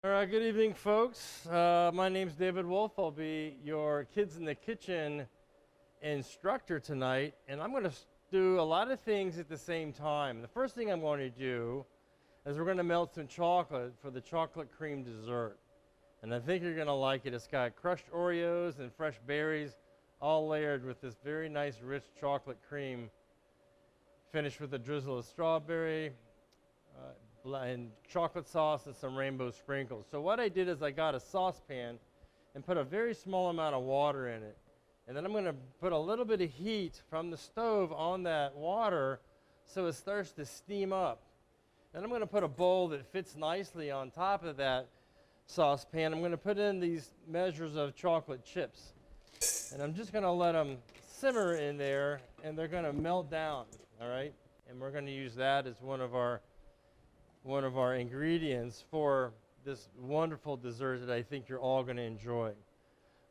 All right, good evening, folks. My name's David Wolf. I'll be your Kids in the Kitchen instructor tonight, and I'm going to do a lot of things at the same time. The first thing I'm going to do is we're going to melt some chocolate for the chocolate cream dessert. And I think you're going to like it. It's got crushed Oreos and fresh berries, all layered with this very nice, rich chocolate cream, finished with a drizzle of strawberry, and chocolate sauce and some rainbow sprinkles. So what I did is I got a saucepan and put a very small amount of water in it. And then I'm going to put a little bit of heat from the stove on that water so it starts to steam up. Then I'm going to put a bowl that fits nicely on top of that saucepan. I'm going to put in these measures of chocolate chips. And I'm just going to let them simmer in there, and they're going to melt down, all right? And we're going to use that as one of our ingredients for this wonderful dessert that I think you're all going to enjoy.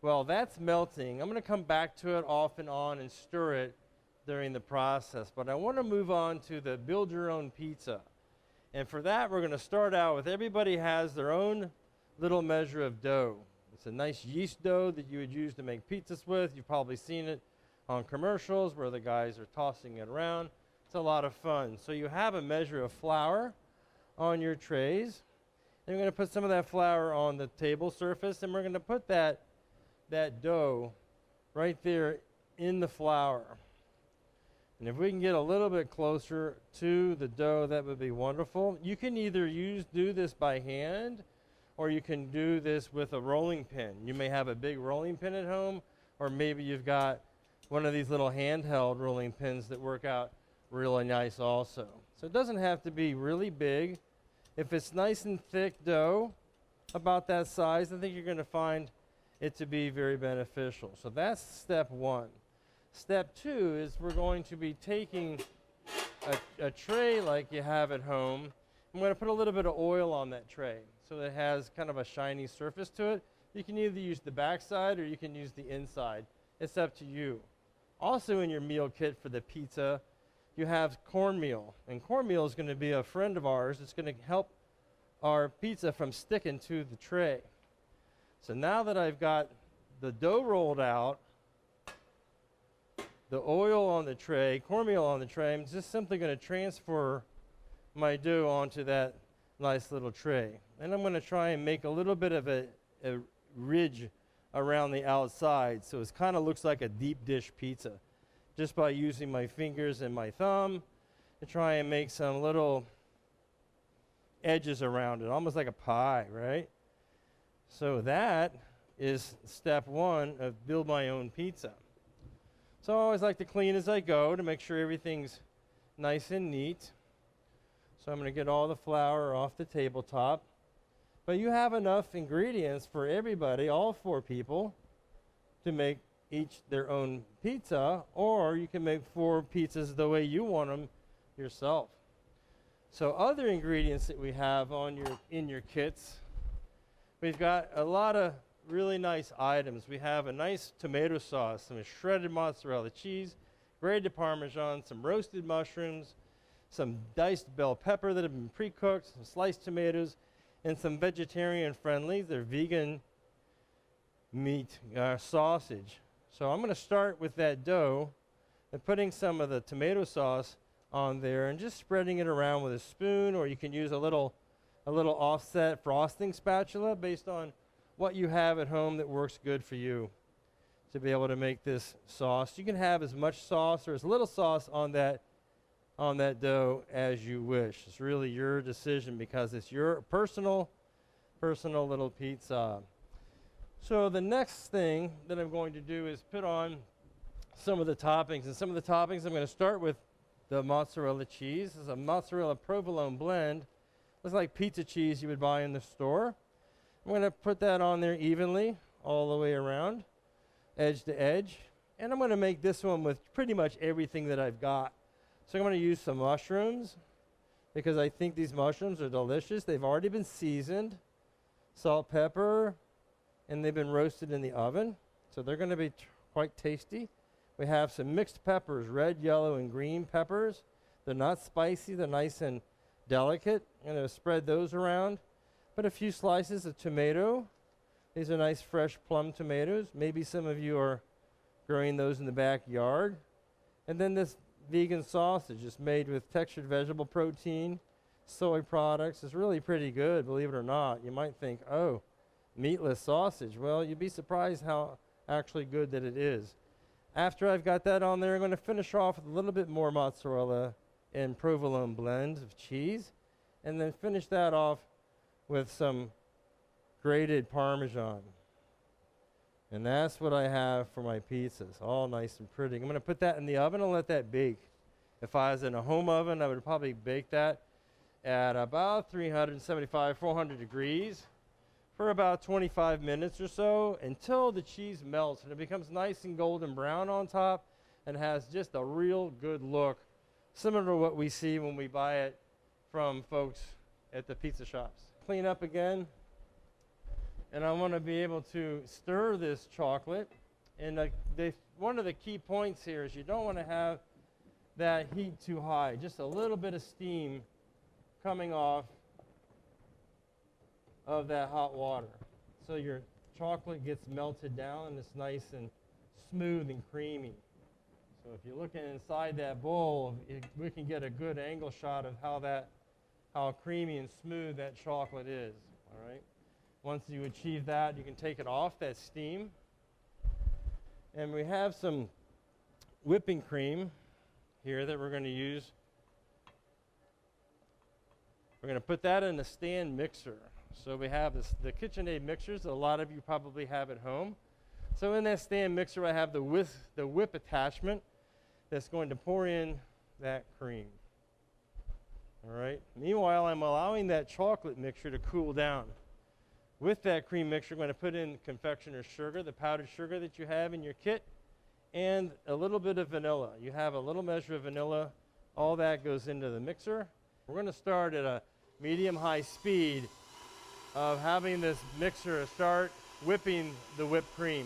Well, that's melting. I'm going to come back to it off and on and stir it during the process. But I want to move on to the build your own pizza. And for that, we're going to start out with everybody has their own little measure of dough. It's a nice yeast dough that you would use to make pizzas with. You've probably seen it on commercials where the guys are tossing it around. It's a lot of fun. So you have a measure of flour on your trays. And we're going to put some of that flour on the table surface, and we're going to put that dough right there in the flour. And if we can get a little bit closer to the dough, that would be wonderful. You can either do this by hand, or you can do this with a rolling pin. You may have a big rolling pin at home, or maybe you've got one of these little handheld rolling pins that work out really nice also. So it doesn't have to be really big. If it's nice and thick dough, about that size, I think you're going to find it to be very beneficial. So that's step one. Step two is we're going to be taking a tray like you have at home. I'm going to put a little bit of oil on that tray so that it has kind of a shiny surface to it. You can either use the back side or you can use the inside. It's up to you. Also in your meal kit for the pizza, you have cornmeal. And cornmeal is going to be a friend of ours. It's going to help our pizza from sticking to the tray. So now that I've got the dough rolled out, the oil on the tray, cornmeal on the tray, I'm just simply going to transfer my dough onto that nice little tray. And I'm going to try and make a little bit of a ridge around the outside so it kind of looks like a deep dish pizza, just by using my fingers and my thumb to try and make some little edges around it, almost like a pie, right? So that is step one of build my own pizza. So I always like to clean as I go to make sure everything's nice and neat. So I'm going to get all the flour off the tabletop. But you have enough ingredients for everybody, all four people, to make each their own pizza, or you can make 4 pizzas the way you want them yourself. So other ingredients that we have in your kits, we've got a lot of really nice items. We have a nice tomato sauce, some shredded mozzarella cheese, grated Parmesan, some roasted mushrooms, some diced bell pepper that have been pre-cooked, some sliced tomatoes, and some vegetarian friendly, they're vegan meat sausage. So I'm going to start with that dough and putting some of the tomato sauce on there and just spreading it around with a spoon, or you can use a little offset frosting spatula based on what you have at home that works good for you to be able to make this sauce. You can have as much sauce or as little sauce on that dough as you wish. It's really your decision because it's your personal little pizza. So the next thing that I'm going to do is put on some of the toppings. And some of the toppings, I'm going to start with the mozzarella cheese. This is a mozzarella provolone blend. Looks like pizza cheese you would buy in the store. I'm going to put that on there evenly all the way around, edge to edge. And I'm going to make this one with pretty much everything that I've got. So I'm going to use some mushrooms because I think these mushrooms are delicious. They've already been seasoned, salt, pepper, and they've been roasted in the oven, so they're going to be quite tasty. We have some mixed peppers, red, yellow, and green peppers. They're not spicy. They're nice and delicate. I'm going to spread those around. Put a few slices of tomato. These are nice fresh plum tomatoes. Maybe some of you are growing those in the backyard. And then this vegan sausage is made with textured vegetable protein, soy products. It's really pretty good, believe it or not. You might think, oh, meatless sausage. Well, you'd be surprised how actually good that it is. After I've got that on there, I'm going to finish off with a little bit more mozzarella and provolone blend of cheese, and then finish that off with some grated Parmesan. And that's what I have for my pizzas, all nice and pretty. I'm going to put that in the oven and let that bake. If I was in a home oven, I would probably bake that at about 375, 400 degrees for about 25 minutes or so until the cheese melts and it becomes nice and golden brown on top and has just a real good look, similar to what we see when we buy it from folks at the pizza shops. Clean up again, and I want to be able to stir this chocolate. And one of the key points here is you don't want to have that heat too high, just a little bit of steam coming off of that hot water. So your chocolate gets melted down and it's nice and smooth and creamy. So if you're looking inside that bowl, we can get a good angle shot of how creamy and smooth that chocolate is. All right. Once you achieve that, you can take it off that steam. And we have some whipping cream here that we're going to use. We're going to put that in a stand mixer. So we have the KitchenAid mixers that a lot of you probably have at home. So in that stand mixer, I have the whip attachment that's going to pour in that cream. All right. Meanwhile, I'm allowing that chocolate mixture to cool down. With that cream mixture, I'm going to put in confectioner's sugar, the powdered sugar that you have in your kit, and a little bit of vanilla. You have a little measure of vanilla. All that goes into the mixer. We're going to start at a medium-high speed of having this mixer start whipping the whipped cream.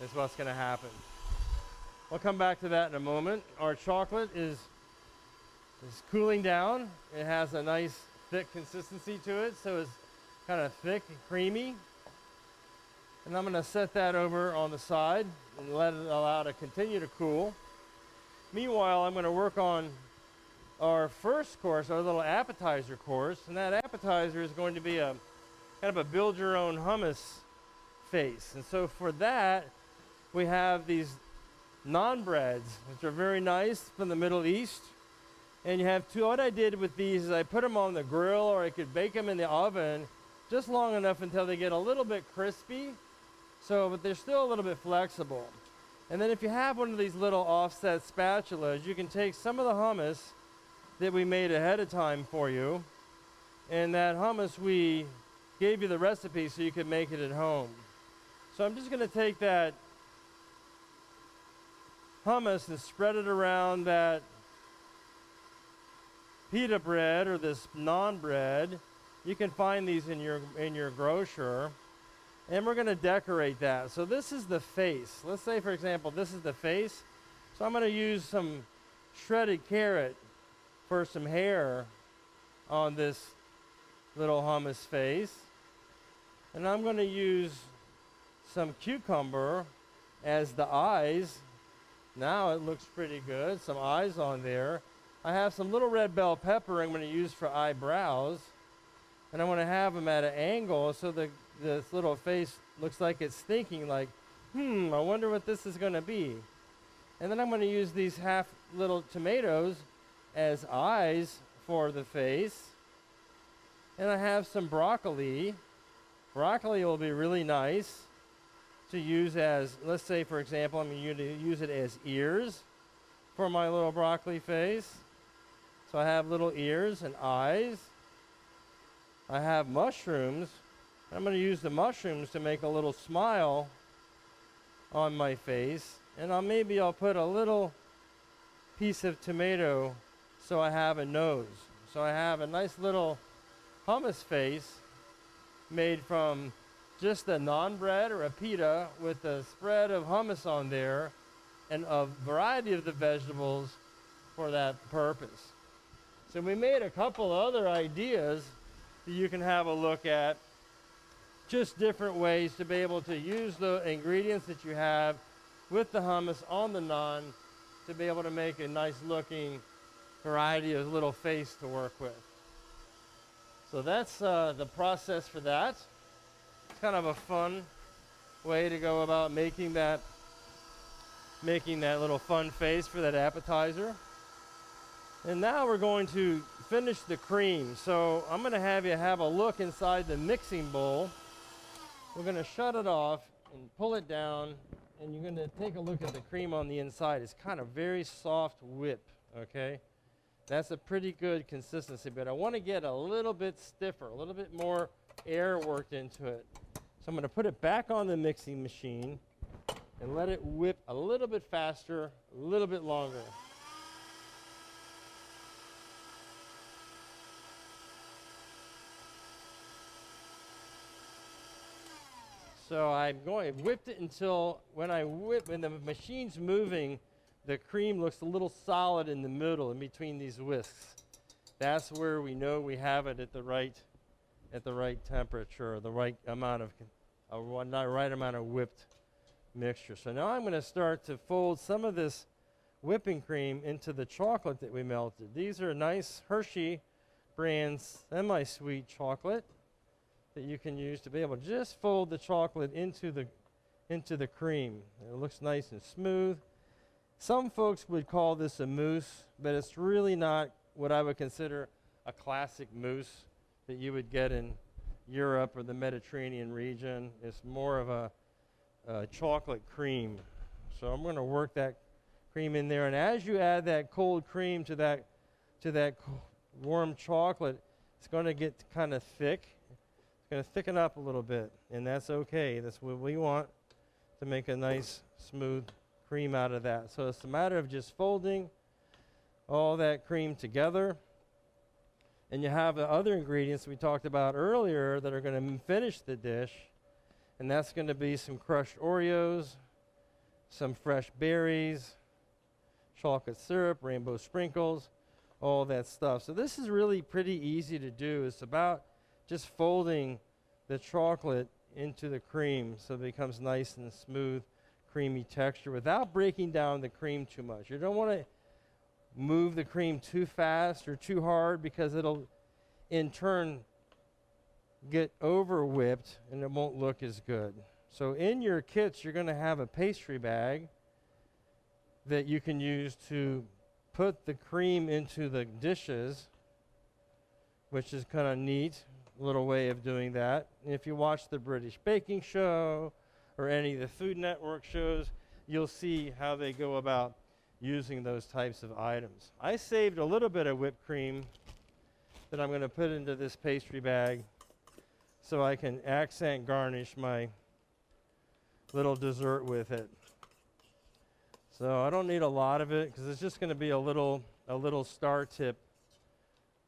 Is what's going to happen. I'll come back to that in a moment. Our chocolate is cooling down. It has a nice thick consistency to it, so it's kind of thick and creamy. And I'm going to set that over on the side and let it allow it to continue to cool. Meanwhile, I'm going to work on our first course, our little appetizer course, and that appetizer is going to be a kind of a build your own hummus face. And so for that, we have these Naan Breads, which are very nice from the Middle East. And you have what I did with these is I put them on the grill, or I could bake them in the oven just long enough until they get a little bit crispy, but they're still a little bit flexible. And then if you have one of these little offset spatulas, you can take some of the hummus that we made ahead of time for you, and that hummus we gave you the recipe so you could make it at home. So I'm just going to take that hummus and spread it around that pita bread or this naan bread. You can find these in your grocer. And we're going to decorate that. So this is the face. Let's say, for example, this is the face. So I'm going to use some shredded carrot for some hair on this little hummus face. And I'm going to use some cucumber as the eyes. Now it looks pretty good. Some eyes on there. I have some little red bell pepper I'm going to use for eyebrows. And I want to have them at an angle so this little face looks like it's thinking like, I wonder what this is going to be. And then I'm going to use these half little tomatoes as eyes for the face. And I have some broccoli. Broccoli will be really nice to use as, let's say, for example, I'm going to use it as ears for my little broccoli face. So I have little ears and eyes. I have mushrooms. I'm going to use the mushrooms to make a little smile on my face. And maybe I'll put a little piece of tomato so I have a nose. So I have a nice little hummus face made from just a naan bread or a pita with a spread of hummus on there and a variety of the vegetables for that purpose. So we made a couple other ideas that you can have a look at. Just different ways to be able to use the ingredients that you have with the hummus on the naan to be able to make a nice looking variety of little face to work with. So that's the process for that. It's kind of a fun way to go about making that little fun face for that appetizer. And now we're going to finish the cream. So I'm going to have you have a look inside the mixing bowl. We're going to shut it off and pull it down, and you're going to take a look at the cream on the inside. It's kind of very soft whip, okay? That's a pretty good consistency, but I want to get a little bit stiffer, a little bit more air worked into it. So I'm going to put it back on the mixing machine and let it whip a little bit faster, a little bit longer. So I've whipped it until when the machine's moving, the cream looks a little solid in the middle, in between these whisks. That's where we know we have it at the right temperature, the right amount of whipped mixture. So now I'm going to start to fold some of this whipping cream into the chocolate that we melted. These are nice Hershey brand semi-sweet chocolate that you can use to be able to just fold the chocolate into the cream. It looks nice and smooth. Some folks would call this a mousse, but it's really not what I would consider a classic mousse that you would get in Europe or the Mediterranean region. It's more of a chocolate cream. So I'm going to work that cream in there, and as you add that cold cream to that warm chocolate, it's going to get kind of thick. It's going to thicken up a little bit, and that's okay. That's what we want to make a nice smooth cream out of that. So it's a matter of just folding all that cream together, and you have the other ingredients we talked about earlier that are going to finish the dish, and that's going to be some crushed Oreos, some fresh berries, chocolate syrup, rainbow sprinkles, all that stuff. So this is really pretty easy to do. It's about just folding the chocolate into the cream so it becomes nice and smooth, creamy texture without breaking down the cream too much. You don't want to move the cream too fast or too hard, because it'll in turn get over whipped and it won't look as good. So in your kits, you're going to have a pastry bag that you can use to put the cream into the dishes, which is kind of neat, little way of doing that. And if you watch the British Baking Show or any of the Food Network shows, you'll see how they go about using those types of items. I saved a little bit of whipped cream that I'm going to put into this pastry bag so I can accent garnish my little dessert with it. So I don't need a lot of it because it's just going to be a little star tip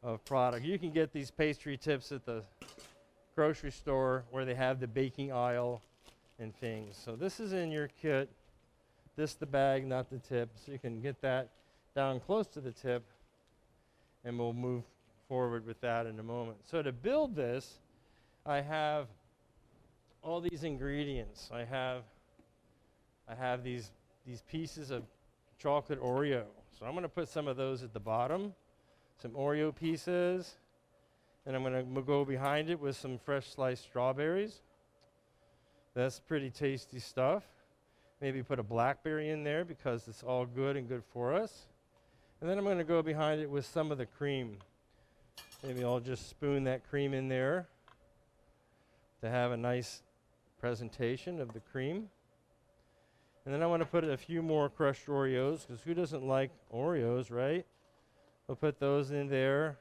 of product. You can get these pastry tips at the grocery store where they have the baking aisle and things. So this is in your kit. This the bag, not the tip. So you can get that down close to the tip, and we'll move forward with that in a moment. So to build this, I have all these ingredients. I have these pieces of chocolate Oreo. So I'm going to put some of those at the bottom, some Oreo pieces, and I'm going to go behind it with some fresh sliced strawberries. That's pretty tasty stuff. Maybe put a blackberry in there because it's all good and good for us. And then I'm going to go behind it with some of the cream. Maybe I'll just spoon that cream in there to have a nice presentation of the cream. And then I want to put a few more crushed Oreos, because who doesn't like Oreos, right? We'll put those in there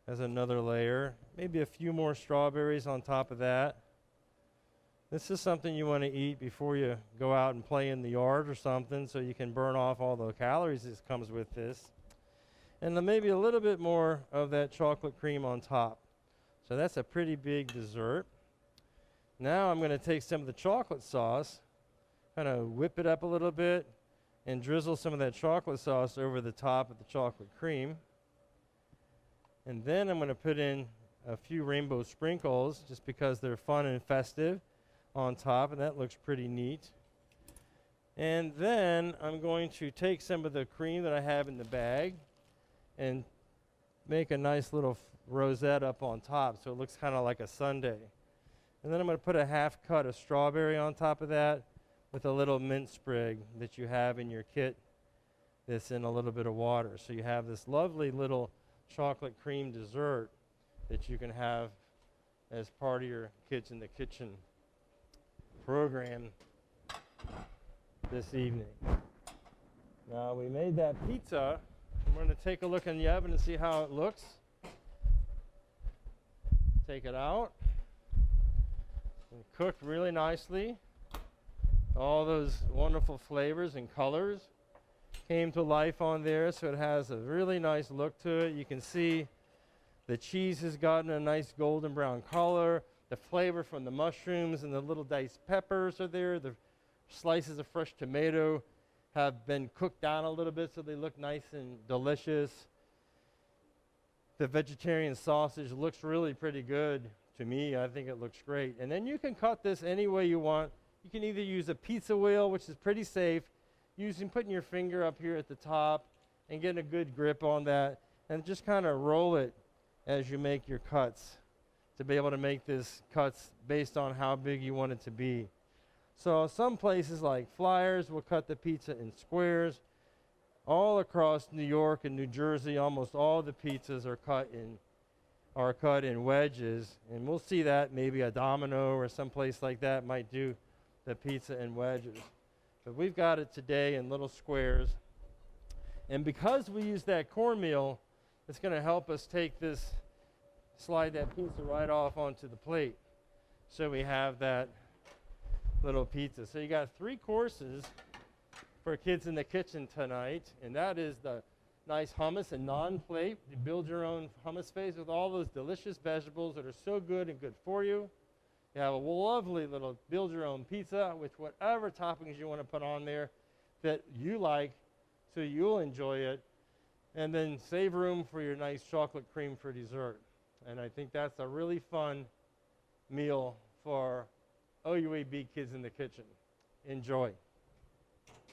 as another layer. Maybe a few more strawberries on top of that. This is something you want to eat before you go out and play in the yard or something, so you can burn off all the calories that comes with this. And then maybe a little bit more of that chocolate cream on top. So that's a pretty big dessert. Now I'm going to take some of the chocolate sauce, kind of whip it up a little bit, and drizzle some of that chocolate sauce over the top of the chocolate cream. And then I'm going to put in a few rainbow sprinkles just because they're fun and festive on top, and that looks pretty neat. And then I'm going to take some of the cream that I have in the bag and make a nice little rosette up on top so it looks kind of like a sundae. And then I'm going to put a half cut of strawberry on top of that with a little mint sprig that you have in your kit that's in a little bit of water. So you have this lovely little chocolate cream dessert that you can have as part of your Kids in the Kitchen program this evening. Now we made that pizza. We're going to take a look in the oven and see how it looks. Take it out. And cooked really nicely. All those wonderful flavors and colors came to life on there, so it has a really nice look to it. You can see the cheese has gotten a nice golden brown color. The flavor from the mushrooms and the little diced peppers are there. The slices of fresh tomato have been cooked down a little bit so they look nice and delicious. The vegetarian sausage looks really pretty good to me. I think it looks great. And then you can cut this any way you want. You can either use a pizza wheel, which is pretty safe, putting your finger up here at the top and getting a good grip on that, and just kind of roll it as you make your cuts to be able to make this cuts based on how big you want it to be. So some places like Flyers will cut the pizza in squares. All across New York and New Jersey, almost all the pizzas are cut in wedges, and we'll see that maybe a Domino or someplace like that might do the pizza in wedges. But we've got it today in little squares. And because we use that cornmeal, it's going to help us slide that pizza right off onto the plate. So we have that little pizza. So you got 3 courses for Kids in the Kitchen tonight, and that is the nice hummus and naan plate. You build your own hummus face with all those delicious vegetables that are so good and good for you. You have a lovely little build your own pizza with whatever toppings you want to put on there that you like so you'll enjoy it. And then save room for your nice chocolate cream for dessert. And I think that's a really fun meal for OUAB Kids in the Kitchen. Enjoy.